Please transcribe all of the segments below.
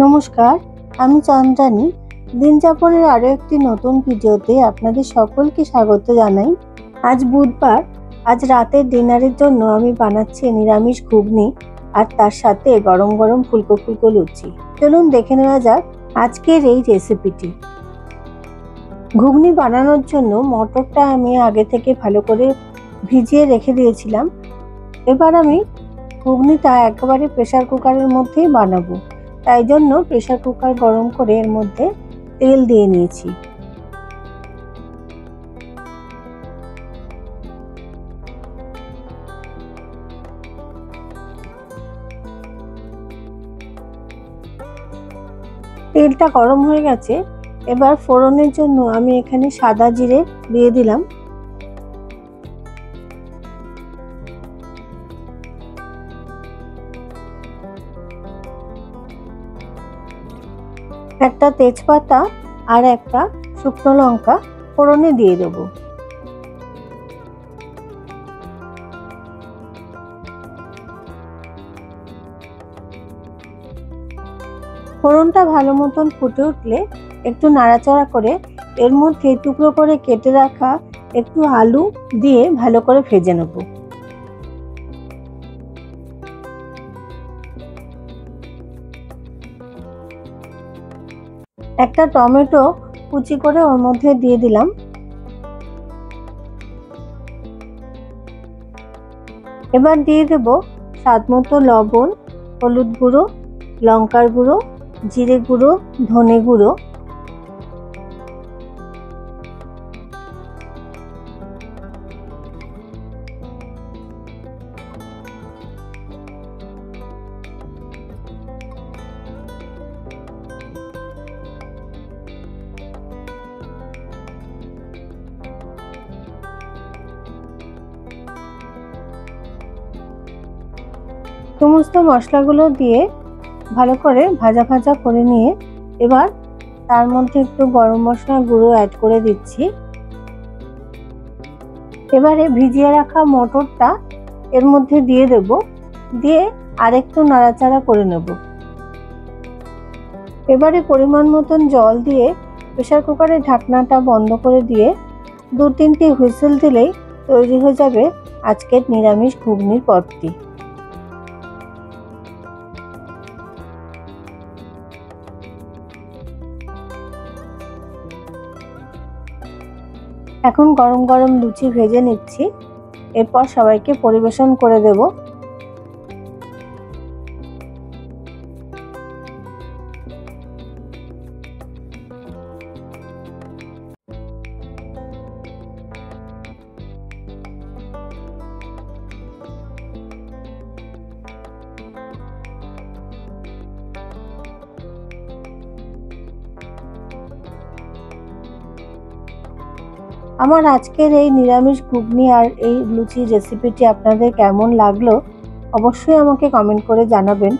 নমস্কার, আমি চন্দ্রানী। দিন যাপনের আরো একটি নতুন ভিডিওতে আপনাদের সকলকে স্বাগত জানাই। আজ বুধবার, আজ রাতের ডিনারের জন্য আমি বানাচ্ছি নিরামিষ ঘুগনি আর তার সাথে গরম গরম ফুলকো ফুলকো লুচি। চলুন দেখে নেওয়া যাক আজকের এই রেসিপিটি। ঘুগনি বানানোর জন্য মটরটা আমি আগে থেকে ভালো করে ভিজিয়ে রেখে দিয়েছিলাম। এবার আমি ঘুগনিটা একেবারে প্রেসার কুকারের মধ্যেই বানাবো। তাই জন্য প্রেসার কুকার গরম করে এর মধ্যে তেল দিয়ে নিয়েছি। তেলটা গরম হয়ে গেছে। এবার ফোড়নের জন্য আমি এখানে সাদা জিরে দিয়ে দিলাম। একটা তেজপাতা আর একটা শুকনো লঙ্কা ফোড়নে দিয়ে দেব। ফোড়নটা ভালো মতন ফুটে উঠলে একটু নাড়াচাড়া করে এর মধ্যে টুকরো করে কেটে রাখা একটু আলু দিয়ে ভালো করে ভেজে নেব। একটা টমেটো কুচি করে ওর মধ্যে দিয়ে দিলাম। এবার দিয়ে দেব স্বাদ মতো লবণ, হলুদ গুঁড়ো, লঙ্কার গুঁড়ো, জিরে গুঁড়ো, ধনে গুঁড়ো। সমস্ত মশলাগুলো দিয়ে ভালো করে ভাজা ভাজা করে নিয়ে এবার তার মধ্যে একটু গরম মশলা গুঁড়ো অ্যাড করে দিচ্ছি। এবারে ভিজিয়ে রাখা মটরটা এর মধ্যে দিয়ে দেব, দিয়ে আরেকটু নাড়াচাড়া করে নেব। এবারে পরিমাণ মতন জল দিয়ে প্রেসার কুকারের ঢাকনাটা বন্ধ করে দিয়ে 2-3টি হুইসেল দিলেই তৈরি হয়ে যাবে আজকের নিরামিষ ঘুগনির পদটি। এখন গরম গরম লুচি ভেজে নিচ্ছি, এরপর সবাইকে পরিবেশন করে দেব। আমার আজকের এই নিরামিষ ঘুগনি আর এই লুচির রেসিপিটি আপনাদের কেমন লাগলো অবশ্যই আমাকে কমেন্ট করে জানাবেন,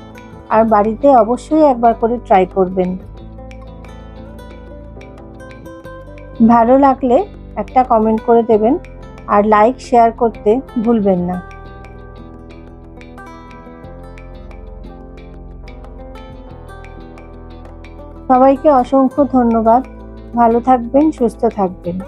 আর বাড়িতে অবশ্যই একবার করে ট্রাই করবেন। ভালো লাগলে একটা কমেন্ট করে দেবেন আর লাইক শেয়ার করতে ভুলবেন না। সবাইকে অসংখ্য ধন্যবাদ। ভালো থাকবেন, সুস্থ থাকবেন।